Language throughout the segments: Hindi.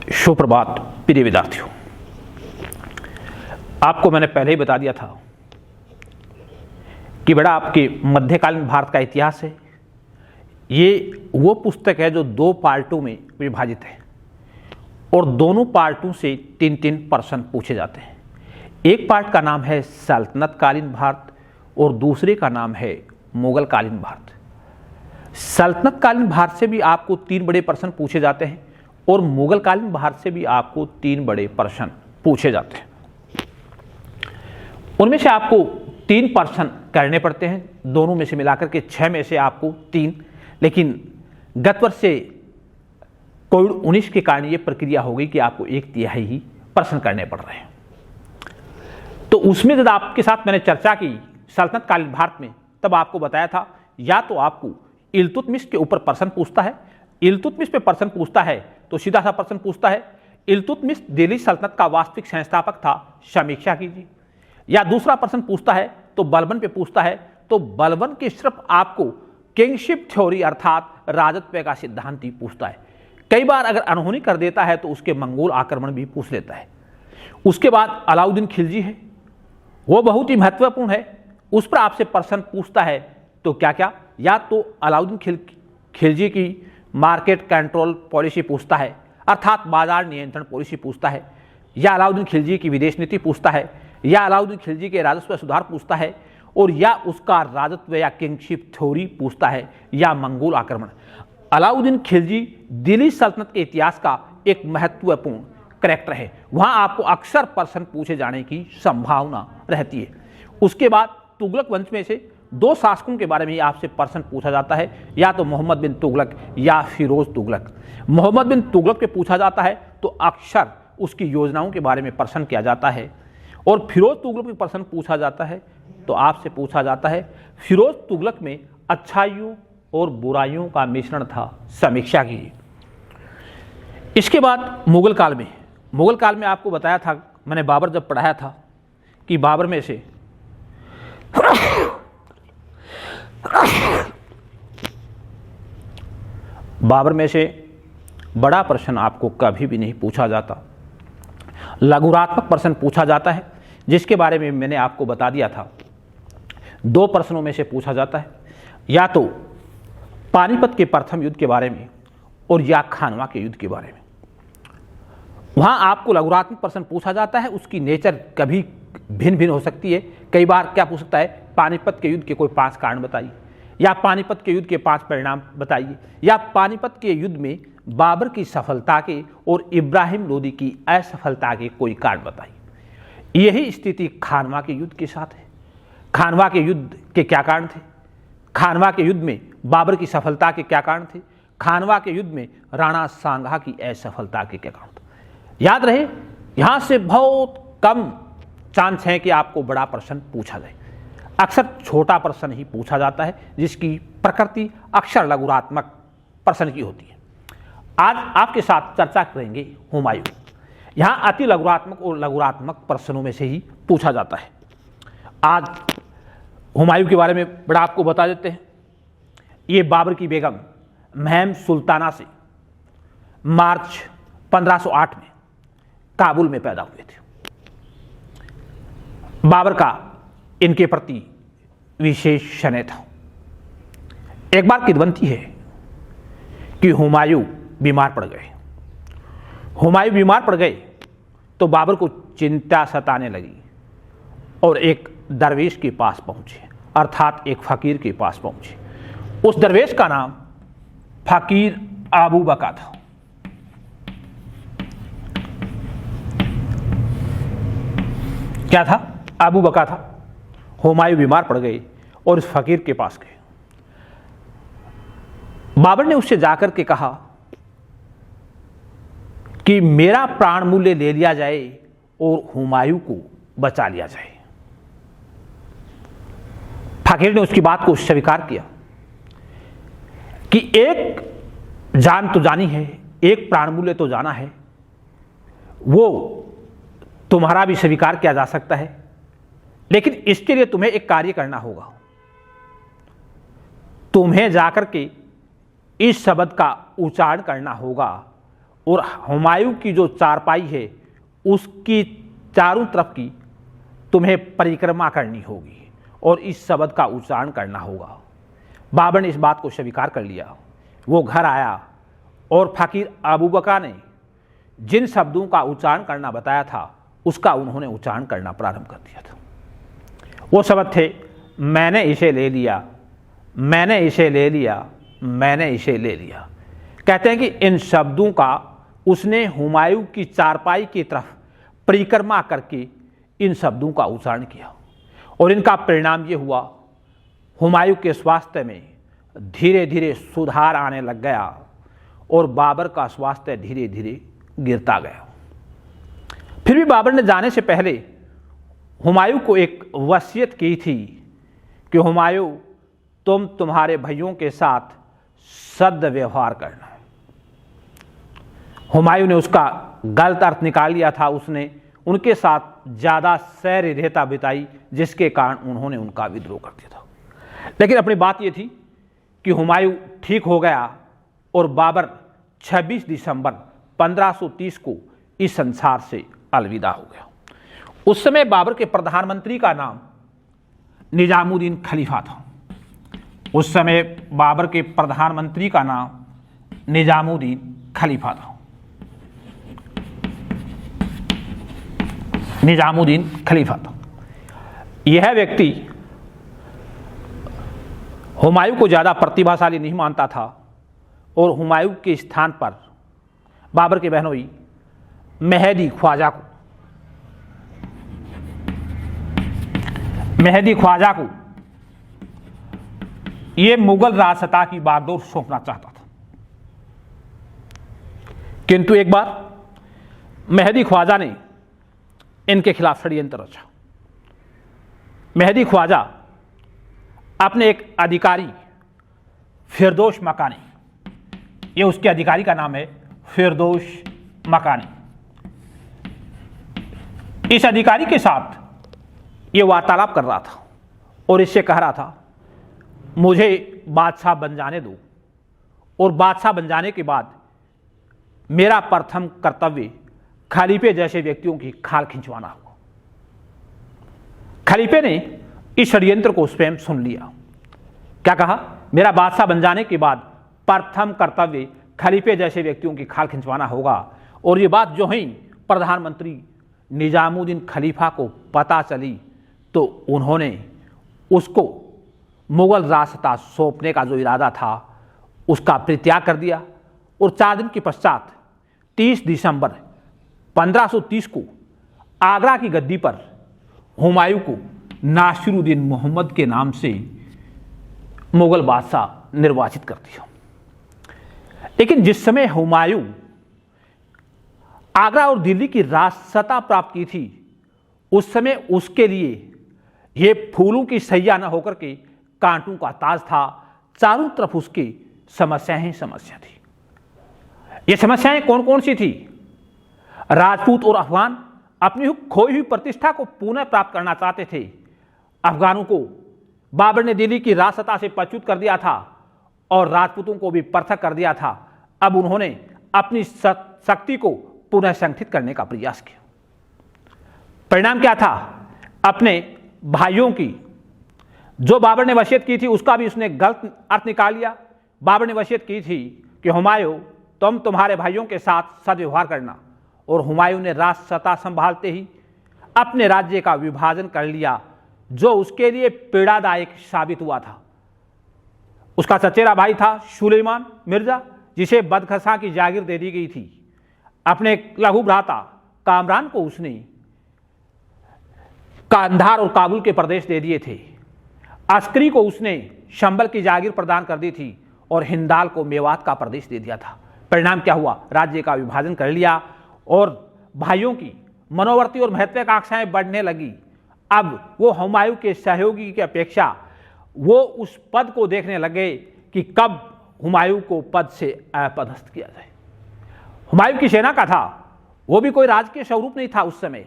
सुप्रभात प्रिय विद्यार्थियों, आपको मैंने पहले ही बता दिया था कि बेटा आपके मध्यकालीन भारत का इतिहास है। ये वो पुस्तक है जो दो पार्टों में विभाजित है और दोनों पार्टों से 3-3 प्रश्न पूछे जाते हैं। एक पार्ट का नाम है सल्तनत कालीन भारत और दूसरे का नाम है मुगल कालीन भारत। सल्तनत कालीन भारत से भी आपको 3 बड़े प्रश्न पूछे जाते हैं और मुगल कालीन भारत से भी आपको 3 बड़े प्रश्न पूछे जाते हैं। उनमें से आपको 3 प्रश्न करने पड़ते हैं, दोनों में से मिलाकर के 6 में से आपको 3, लेकिन गत वर्ष से कोविड-19 के कारण ये प्रक्रिया हो गई कि आपको 1/3 ही प्रश्न करने पड़ रहे हैं। तो उसमें जब आपके साथ मैंने चर्चा की सल्तनत कालीन भारत में, तब आपको बताया था या तो आपको इल्तुतमिश के ऊपर प्रश्न पूछता है, इल्तुतमिश पे प्रश्न पूछता है तो सीधा सा प्रश्न पूछता है इल्तुतमिश दिल्ली सल्तनत का वास्तविक संस्थापक था, समीक्षा कीजिए। या दूसरा प्रश्न पूछता है तो बलबन पे पूछता है तो बलबन के सिर्फ आपको किंगशिप थ्योरी अर्थात राजत्व का सिद्धांत ही पूछता है। कई बार अगर अनहोनी कर देता है तो उसके मंगोल आक्रमण भी पूछ लेता है। उसके बाद अलाउद्दीन खिलजी है, वो बहुत ही महत्वपूर्ण है, उस पर आपसे प्रश्न पूछता है तो क्या क्या, या तो अलाउद्दीन खिलजी की मार्केट कंट्रोल पॉलिसी पूछता है अर्थात बाजार नियंत्रण पॉलिसी पूछता है, या अलाउद्दीन खिलजी की विदेश नीति पूछता है, या अलाउद्दीन खिलजी के राजस्व सुधार पूछता है, और या उसका राजत्व या किंगशिप थ्योरी पूछता है, या मंगोल आक्रमण। अलाउद्दीन खिलजी दिल्ली सल्तनत के इतिहास का एक महत्वपूर्ण करैक्टर है, वहां आपको अक्सर प्रश्न पूछे जाने की संभावना रहती है। उसके बाद तुगलक वंश में से 2 शासकों के बारे में आपसे प्रश्न पूछा जाता है, या तो मोहम्मद बिन तुगलक या फिरोज तुगलक। मोहम्मद बिन तुगलक पे पूछा जाता है तो अक्सर उसकी योजनाओं के बारे में प्रश्न किया जाता है, और फिरोज तुगलक पे प्रश्न पूछा जाता है तो आपसे पूछा जाता है फिरोज तुगलक में अच्छाइयों और बुराइयों का मिश्रण था, समीक्षा कीजिए। इसके बाद मुगल काल में आपको बताया था मैंने, बाबर जब पढ़ाया था कि बाबर में से बड़ा प्रश्न आपको कभी भी नहीं पूछा जाता, लघुरात्मक प्रश्न पूछा जाता है, जिसके बारे में मैंने आपको बता दिया था। 2 प्रश्नों में से पूछा जाता है, या तो पानीपत के प्रथम युद्ध के बारे में और या खानवा के युद्ध के बारे में। वहां आपको लघुरात्मक प्रश्न पूछा जाता है, उसकी नेचर कभी भिन्न भिन्न हो सकती है। कई बार क्या पूछ सकता है, पानीपत के युद्ध के कोई 5 कारण बताइए, या पानीपत के युद्ध के 5 परिणाम बताइए, या पानीपत के युद्ध में बाबर की सफलता के और इब्राहिम लोदी की असफलता के कोई कारण बताइए। यही स्थिति खानवा के युद्ध के साथ है। खानवा के युद्ध के क्या कारण थे, खानवा के युद्ध में बाबर की सफलता के क्या कारण थे, खानवा के युद्ध में राणा सांगा की असफलता के क्या कारण थे। याद रहे, यहां से बहुत कम चांस है कि आपको बड़ा प्रश्न पूछा जाए, अक्सर छोटा प्रश्न ही पूछा जाता है, जिसकी प्रकृति अक्सर लघुरात्मक प्रश्न की होती है। आज आपके साथ चर्चा करेंगे हुमायूं। यहां अति लघुरात्मक और लघुरात्मक प्रश्नों में से ही पूछा जाता है। आज हुमायूं के बारे में बड़ा आपको बता देते हैं। ये बाबर की बेगम महम सुल्ताना से मार्च 1508 में काबुल में पैदा हुए थे। बाबर का इनके प्रति विशेष स्नेह था। एक बार किदवंती है कि हुमायूं बीमार पड़ गए। हुमायूं बीमार पड़ गए तो बाबर को चिंता सताने लगी और एक दरवेश के पास पहुंचे, अर्थात एक फकीर के पास पहुंचे। उस दरवेश का नाम फकीर आबू बका था। क्या था? आबू बका था। हुमायूं बीमार पड़ गए और उस फकीर के पास गए। बाबर ने उससे जाकर के कहा कि मेरा प्राण मूल्य ले लिया जाए और हुमायूं को बचा लिया जाए। फकीर ने उसकी बात को स्वीकार किया कि एक जान तो जानी है, एक प्राण मूल्य तो जाना है, वो तुम्हारा भी स्वीकार किया जा सकता है, लेकिन इसके लिए तुम्हें एक कार्य करना होगा। तुम्हें जाकर के इस शब्द का उच्चारण करना होगा और हुमायूं की जो चारपाई है उसकी चारों तरफ की तुम्हें परिक्रमा करनी होगी और इस शब्द का उच्चारण करना होगा। बाबर ने इस बात को स्वीकार कर लिया। वो घर आया और फकीर अबू बकर ने जिन शब्दों का उच्चारण करना बताया था उसका उन्होंने उच्चारण करना प्रारंभ कर दिया था। वो शब्द थे, मैंने इसे ले लिया, मैंने इसे ले लिया, मैंने इसे ले लिया। कहते हैं कि इन शब्दों का उसने हुमायूं की चारपाई की तरफ परिक्रमा करके इन शब्दों का उच्चारण किया और इनका परिणाम ये हुआ, हुमायूं के स्वास्थ्य में धीरे धीरे सुधार आने लग गया और बाबर का स्वास्थ्य धीरे धीरे गिरता गया। फिर भी बाबर ने जाने से पहले हुमायूं को एक वसीयत की थी कि हुमायूं, तुम तुम्हारे भाइयों के साथ सद्व्यवहार करना। हुमायूं ने उसका गलत अर्थ निकाल लिया था। उसने उनके साथ ज़्यादा सैरता बिताई जिसके कारण उन्होंने उनका विद्रोह कर दिया था। लेकिन अपनी बात यह थी कि हुमायूं ठीक हो गया और बाबर 26 दिसंबर 1530 को इस संसार से अलविदा हो गया। उस समय बाबर के प्रधानमंत्री का नाम निजामुद्दीन खलीफा था। उस समय बाबर के प्रधानमंत्री का नाम निजामुद्दीन खलीफा था। निजामुद्दीन खलीफा था। यह व्यक्ति हुमायूं को ज़्यादा प्रतिभाशाली नहीं मानता था और हुमायूं के स्थान पर बाबर के बहनोई मेहदी ख्वाजा को यह मुगल राजसत्ता की बागडोर सौंपना चाहता था। किंतु एक बार मेहदी ख्वाजा ने इनके खिलाफ षड्यंत्र रचा। मेहदी ख्वाजा अपने एक अधिकारी फिरदौस मकानी, ये उसके अधिकारी का नाम है फिरदौस मकानी, इस अधिकारी के साथ ये वार्तालाप कर रहा था और इससे कह रहा था, मुझे बादशाह बन जाने दो और बादशाह बन जाने के बाद मेरा प्रथम कर्तव्य खलीफे जैसे व्यक्तियों की खाल खिंचवाना होगा। खलीफे ने इस षड्यंत्र को स्वयं सुन लिया। क्या कहा? मेरा बादशाह बन जाने के बाद प्रथम कर्तव्य खलीफे जैसे व्यक्तियों की खाल खिंचवाना होगा। और ये बात जो ही प्रधानमंत्री निजामुद्दीन खलीफा को पता चली तो उन्होंने उसको मुगल राजसत्ता सौंपने का जो इरादा था उसका परित्याग कर दिया और 4 दिन के पश्चात 30 दिसंबर 1530 को आगरा की गद्दी पर हुमायूं को नासिरुद्दीन मोहम्मद के नाम से मुगल बादशाह निर्वाचित कर दिया। लेकिन जिस समय हुमायूं आगरा और दिल्ली की राजसत्ता प्राप्त की थी उस समय उसके लिए यह फूलों की सैया न होकर के कांटों का ताज था। चारों तरफ उसकी समस्याएं ही समस्या थी। ये समस्याएं कौन कौन सी थी? राजपूत और अफगान अपनी खोई हुई प्रतिष्ठा को पुनः प्राप्त करना चाहते थे। अफगानों को बाबर ने दिल्ली की राजसत्ता से पच्युत कर दिया था और राजपूतों को भी पृथक कर दिया था। अब उन्होंने अपनी शक्ति को पुनः संगठित करने का प्रयास किया। परिणाम क्या था? अपने भाइयों की जो बाबर ने वसीयत की थी उसका भी उसने गलत अर्थ निकाल लिया। बाबर ने वसीयत की थी कि हुमायूं, तुम तुम्हारे भाइयों के साथ सद्व्यवहार करना, और हुमायूं ने राजसत्ता संभालते ही अपने राज्य का विभाजन कर लिया जो उसके लिए पीड़ादायक साबित हुआ था। उसका चचेरा भाई था सुलेमान मिर्जा जिसे बदखसा की जागीर दे दी गई थी। अपने लघु भ्राता कामरान को उसने कांधार और काबुल के प्रदेश दे दिए थे। अस्करी को उसने शंबल की जागीर प्रदान कर दी थी और हिंदाल को मेवात का प्रदेश दे दिया था। परिणाम क्या हुआ? राज्य का विभाजन कर लिया और भाइयों की मनोवर्ती और महत्वाकांक्षाएं बढ़ने लगी। अब वो हुमायूं के सहयोगी की अपेक्षा वो उस पद को देखने लगे कि कब हुमायूं को पद से अपदस्थ किया जाए। हुमायूं की सेना का था, वो भी कोई राजकीय स्वरूप नहीं था। उस समय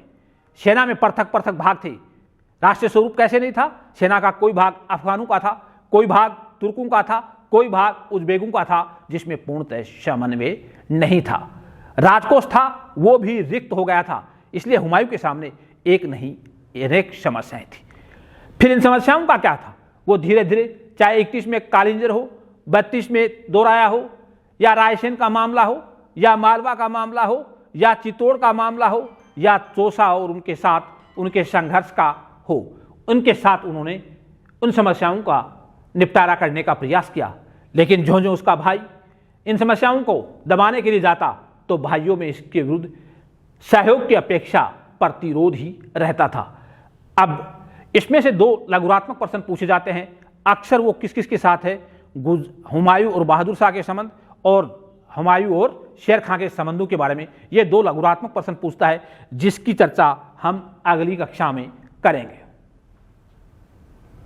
सेना में पृथक पृथक भाग थे। राष्ट्रीय स्वरूप कैसे नहीं था? सेना का कोई भाग अफगानों का था, कोई भाग तुर्कों का था, कोई भाग उज़्बेकों का था, जिसमें पूर्णतः समन्वय नहीं था। राजकोष था वो भी रिक्त हो गया था, इसलिए हुमायूं के सामने एक नहीं अनेक समस्याएं थी। फिर इन समस्याओं का क्या था, वो धीरे धीरे चाहे 31 में कालिंजर हो, 32 में दोराया हो, या रायसेन का मामला हो, या मालवा का मामला हो, या चित्तौड़ का मामला हो, या चौसा और उनके साथ उनके संघर्ष का हो, उनके साथ उन्होंने उन समस्याओं का निपटारा करने का प्रयास किया। लेकिन जो जो उसका भाई इन समस्याओं को दबाने के लिए जाता तो भाइयों में इसके विरुद्ध सहयोग की अपेक्षा प्रतिरोध ही रहता था। अब इसमें से 2 लघुरात्मक प्रश्न पूछे जाते हैं, अक्सर वो किस किस के साथ है, हुमायूं और बहादुर शाह के संबंध और हुमायूं और शेर खां के संबंधों के बारे में ये 2 लघुरात्मक प्रश्न पूछता है, जिसकी चर्चा हम अगली कक्षा में करेंगे।